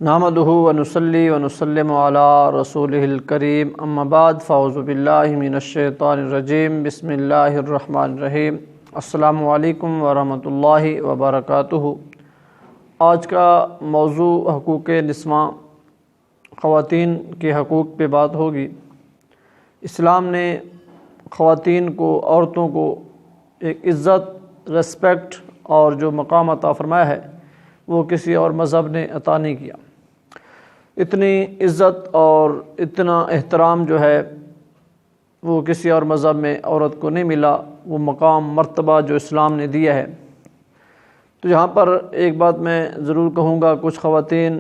نحمدہ ونصلی ونسلم علی رسولہ الکریم اما بعد فاعوذ باللہ من الشیطان الرجیم بسم اللہ الرحمن الرحیم السلام علیکم ورحمۃ اللہ وبرکاتہ۔ آج کا موضوع حقوق نسواں، خواتین کے حقوق پہ بات ہوگی۔ اسلام نے خواتین کو، عورتوں کو ایک عزت، ریسپیکٹ اور جو مقام عطا فرمایا ہے وہ کسی اور مذہب نے عطا نہیں کیا۔ اتنی عزت اور اتنا احترام جو ہے وہ کسی اور مذہب میں عورت کو نہیں ملا، وہ مقام، مرتبہ جو اسلام نے دیا ہے۔ تو یہاں پر ایک بات میں ضرور کہوں گا، کچھ خواتین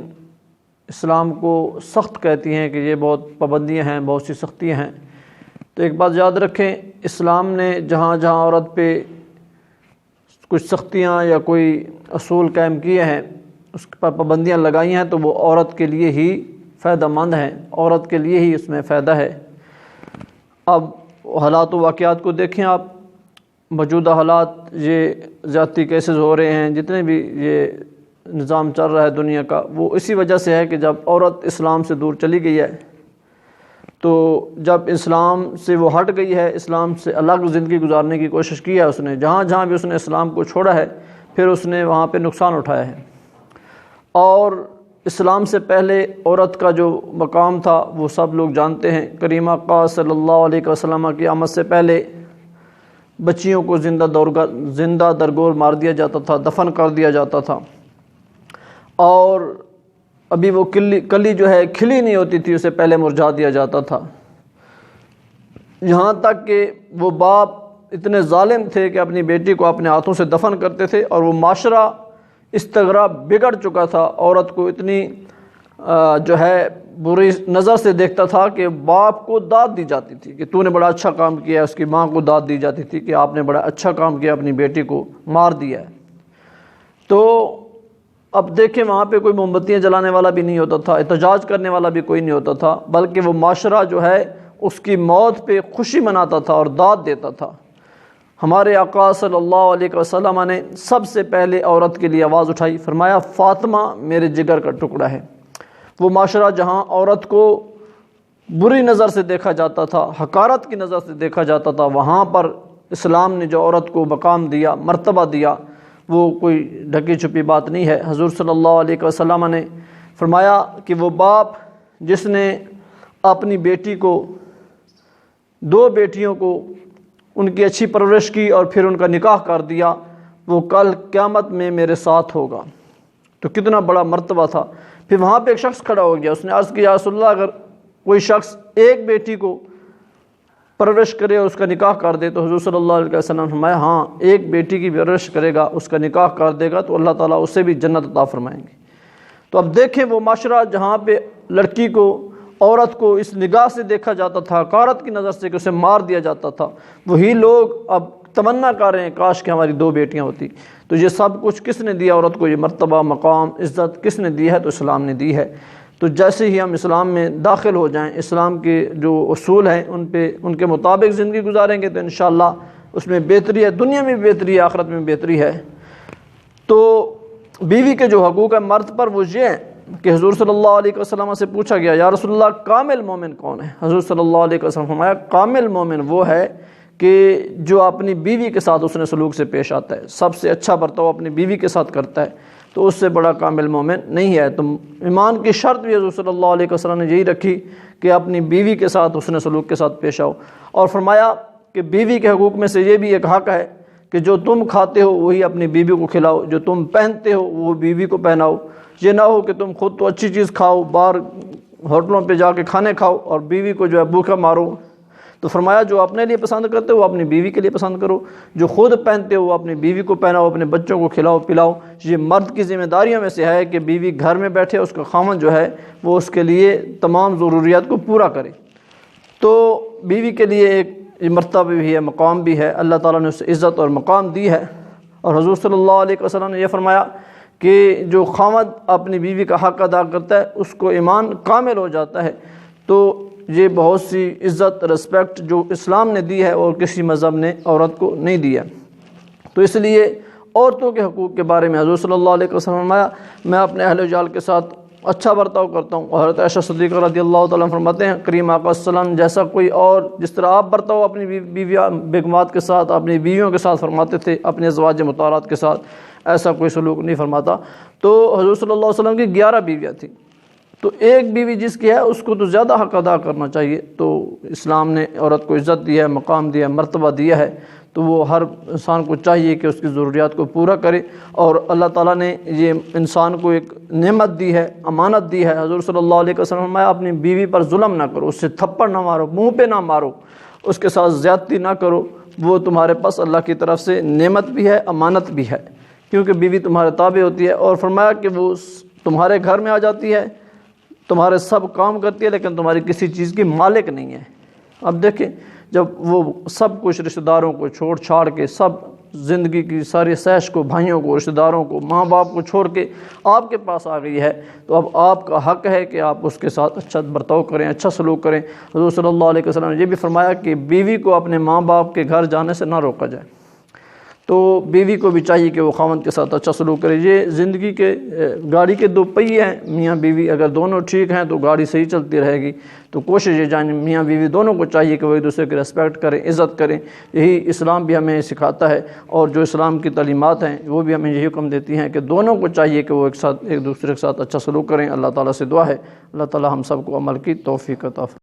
اسلام کو سخت کہتی ہیں کہ یہ بہت پابندیاں ہیں، بہت سی سختیاں ہیں۔ تو ایک بات یاد رکھیں، اسلام نے جہاں جہاں عورت پہ کچھ سختیاں یا کوئی اصول قائم کیے ہیں، اس پر پابندیاں لگائی ہیں، تو وہ عورت کے لیے ہی فائدہ مند ہیں، عورت کے لیے ہی اس میں فائدہ ہے۔ اب حالات و واقعات کو دیکھیں آپ، موجودہ حالات، یہ زیادتی کیسز ہو رہے ہیں، جتنے بھی یہ نظام چل رہا ہے دنیا کا، وہ اسی وجہ سے ہے کہ جب عورت اسلام سے دور چلی گئی ہے، تو جب اسلام سے وہ ہٹ گئی ہے، اسلام سے الگ زندگی گزارنے کی کوشش کی ہے اس نے، جہاں جہاں بھی اس نے اسلام کو چھوڑا ہے، پھر اس نے وہاں پہ نقصان اٹھایا ہے۔ اور اسلام سے پہلے عورت کا جو مقام تھا وہ سب لوگ جانتے ہیں۔ کریم آقا صلی اللہ علیہ وسلم کی آمد سے پہلے بچیوں کو زندہ درگور مار دیا جاتا تھا، دفن کر دیا جاتا تھا، اور ابھی وہ کلی جو ہے کھلی نہیں ہوتی تھی، اسے پہلے مرجھا دیا جاتا تھا۔ یہاں تک کہ وہ باپ اتنے ظالم تھے کہ اپنی بیٹی کو اپنے ہاتھوں سے دفن کرتے تھے، اور وہ معاشرہ اس طرح بگڑ چکا تھا، عورت کو اتنی جو ہے بری نظر سے دیکھتا تھا کہ باپ کو داد دی جاتی تھی کہ تو نے بڑا اچھا کام کیا ہے، اس کی ماں کو داد دی جاتی تھی کہ آپ نے بڑا اچھا کام کیا، اپنی بیٹی کو مار دیا ہے۔ تو اب دیکھیں، وہاں پہ کوئی موم بتیاں جلانے والا بھی نہیں ہوتا تھا، احتجاج کرنے والا بھی کوئی نہیں ہوتا تھا، بلکہ وہ معاشرہ جو ہے اس کی موت پہ خوشی مناتا تھا اور داد دیتا تھا۔ ہمارے آقا صلی اللہ علیہ وسلم نے سب سے پہلے عورت کے لیے آواز اٹھائی، فرمایا فاطمہ میرے جگر کا ٹکڑا ہے۔ وہ معاشرہ جہاں عورت کو بری نظر سے دیکھا جاتا تھا، حقارت کی نظر سے دیکھا جاتا تھا، وہاں پر اسلام نے جو عورت کو مقام دیا، مرتبہ دیا، وہ کوئی ڈھکی چھپی بات نہیں ہے۔ حضور صلی اللہ علیہ وسلم نے فرمایا کہ وہ باپ جس نے اپنی بیٹی کو، دو بیٹیوں کو، ان کی اچھی پرورش کی اور پھر ان کا نکاح کر دیا، وہ کل قیامت میں میرے ساتھ ہوگا۔ تو کتنا بڑا مرتبہ تھا۔ پھر وہاں پہ ایک شخص کھڑا ہو گیا، اس نے عرض کیا یا رسول اللہ، اگر کوئی شخص ایک بیٹی کو پرورش کرے اور اس کا نکاح کر دے، تو حضور صلی اللہ علیہ وسلم نے فرمایا ہاں، ایک بیٹی کی پرورش کرے گا، اس کا نکاح کر دے گا، تو اللہ تعالیٰ اسے بھی جنت عطا فرمائیں گے۔ تو اب دیکھیں، وہ معاشرہ جہاں پہ لڑکی کو، عورت کو اس نگاہ سے دیکھا جاتا تھا، حقارت کی نظر سے کہ اسے مار دیا جاتا تھا، وہی لوگ اب تمنا کر رہے ہیں کاش کہ ہماری دو بیٹیاں ہوتی۔ تو یہ سب کچھ کس نے دیا عورت کو؟ یہ مرتبہ، مقام، عزت کس نے دی ہے؟ تو اسلام نے دی ہے۔ تو جیسے ہی ہم اسلام میں داخل ہو جائیں، اسلام کے جو اصول ہیں ان کے مطابق زندگی گزاریں گے، تو انشاءاللہ اس میں بہتری ہے، دنیا میں بھی بہتری ہے، آخرت میں بھی بہتری ہے۔ تو بیوی کے جو حقوق ہیں مرد پر، وہ یہ ہیں کہ حضور صلی اللہ علیہ وسلم سے پوچھا گیا یا رسول اللہ کامل مومن کون ہے؟ حضور صلی اللہ علیہ وسلم فرمایا کامل مومن وہ ہے کہ جو اپنی بیوی کے ساتھ حسن سلوک سے پیش آتا ہے، سب سے اچھا برتاؤ اپنی بیوی کے ساتھ کرتا ہے، تو اس سے بڑا کامل مومن نہیں ہے۔ تو ایمان کی شرط بھی حضور صلی اللہ علیہ وسلم نے یہی رکھی کہ اپنی بیوی کے ساتھ حسن سلوک کے ساتھ پیش آؤ، اور فرمایا کہ بیوی کے حقوق میں سے یہ بھی ایک حق ہے کہ جو تم کھاتے ہو وہی اپنی بیوی کو کھلاؤ، جو تم پہنتے ہو وہ بیوی کو پہناؤ۔ یہ نہ ہو کہ تم خود تو اچھی چیز کھاؤ، باہر ہوٹلوں پہ جا کے کھانے کھاؤ اور بیوی کو جو ہے بھوکا مارو۔ تو فرمایا جو اپنے لیے پسند کرتے ہو وہ اپنی بیوی کے لیے پسند کرو، جو خود پہنتے ہو وہ اپنی بیوی کو پہناؤ، اپنے بچوں کو کھلاؤ پلاؤ۔ یہ مرد کی ذمہ داریوں میں سے ہے کہ بیوی گھر میں بیٹھے، اس کا خاوند جو ہے وہ اس کے لیے تمام ضروریات کو پورا کرے۔ تو بیوی کے لیے ایک مرتبہ بھی ہے، مقام بھی ہے، اللہ تعالیٰ نے اسے عزت اور مقام دی ہے۔ اور حضور صلی اللہ علیہ وسلم نے یہ فرمایا کہ جو خاوند اپنی بیوی کا حق ادا کرتا ہے اس کو ایمان کامل ہو جاتا ہے۔ تو یہ بہت سی عزت، رسپیکٹ جو اسلام نے دی ہے اور کسی مذہب نے عورت کو نہیں دی ہے۔ تو اس لیے عورتوں کے حقوق کے بارے میں حضور صلی اللہ علیہ وسلم نے فرمایا میں اپنے اہل و جال کے ساتھ اچھا برتاؤ کرتا ہوں۔ اور حضرت عائشہ صدیقہ رضی اللہ تعالیٰ عنہ فرماتے ہیں کریم آقا صلی اللہ علیہ وسلم جیسا کوئی اور جس طرح آپ برتاؤ اپنی بیگمات کے ساتھ، اپنی بیویوں کے ساتھ فرماتے تھے، اپنے ازواج مطہرات کے ساتھ ایسا کوئی سلوک نہیں فرماتا۔ تو حضور صلی اللہ علیہ وسلم کی 11 بیویاں تھیں، تو ایک بیوی جس کی ہے اس کو تو زیادہ حق ادا کرنا چاہیے۔ تو اسلام نے عورت کو عزت دیا ہے، مقام دیا ہے، مرتبہ دیا ہے، تو وہ ہر انسان کو چاہیے کہ اس کی ضروریات کو پورا کرے۔ اور اللہ تعالیٰ نے یہ انسان کو ایک نعمت دی ہے، امانت دی ہے۔ حضور صلی اللہ علیہ وسلم نے فرمایا اپنی بیوی پر ظلم نہ کرو، اس سے تھپڑ نہ مارو، منہ پہ نہ مارو، اس کے ساتھ زیادتی نہ کرو، وہ تمہارے پاس اللہ کی طرف سے نعمت بھی ہے، امانت بھی ہے، کیونکہ بیوی تمہارے تابع ہوتی ہے۔ اور فرمایا کہ وہ تمہارے گھر میں آ جاتی ہے، تمہارے سب کام کرتی ہے، لیکن تمہاری کسی چیز کی مالک نہیں ہے۔ اب دیکھیں جب وہ سب کچھ رشتہ داروں کو چھوڑ چھاڑ کے، سب زندگی کی ساری سیش کو، بھائیوں کو، رشتہ داروں کو، ماں باپ کو چھوڑ کے آپ کے پاس آ گئی ہے، تو اب آپ کا حق ہے کہ آپ اس کے ساتھ اچھا برتاؤ کریں، اچھا سلوک کریں۔ حضور صلی اللہ علیہ وسلم نے یہ بھی فرمایا کہ بیوی کو اپنے ماں باپ کے گھر جانے سے نہ روکا جائے، تو بیوی کو بھی چاہیے کہ وہ خاوند کے ساتھ اچھا سلوک کرے۔ یہ زندگی کے گاڑی کے دو پہیے ہیں، میاں بیوی اگر دونوں ٹھیک ہیں تو گاڑی صحیح چلتی رہے گی۔ تو کوشش یہ جائیں میاں بیوی دونوں کو چاہیے کہ وہ ایک دوسرے کی ریسپیکٹ کریں، عزت کریں۔ یہی اسلام بھی ہمیں سکھاتا ہے، اور جو اسلام کی تعلیمات ہیں وہ بھی ہمیں یہی حکم دیتی ہیں کہ دونوں کو چاہیے کہ وہ ایک دوسرے کے ساتھ اچھا سلوک کریں۔ اللہ تعالیٰ سے دعا ہے اللہ تعالیٰ ہم سب کو عمل کی توفیق عطا فرمائے۔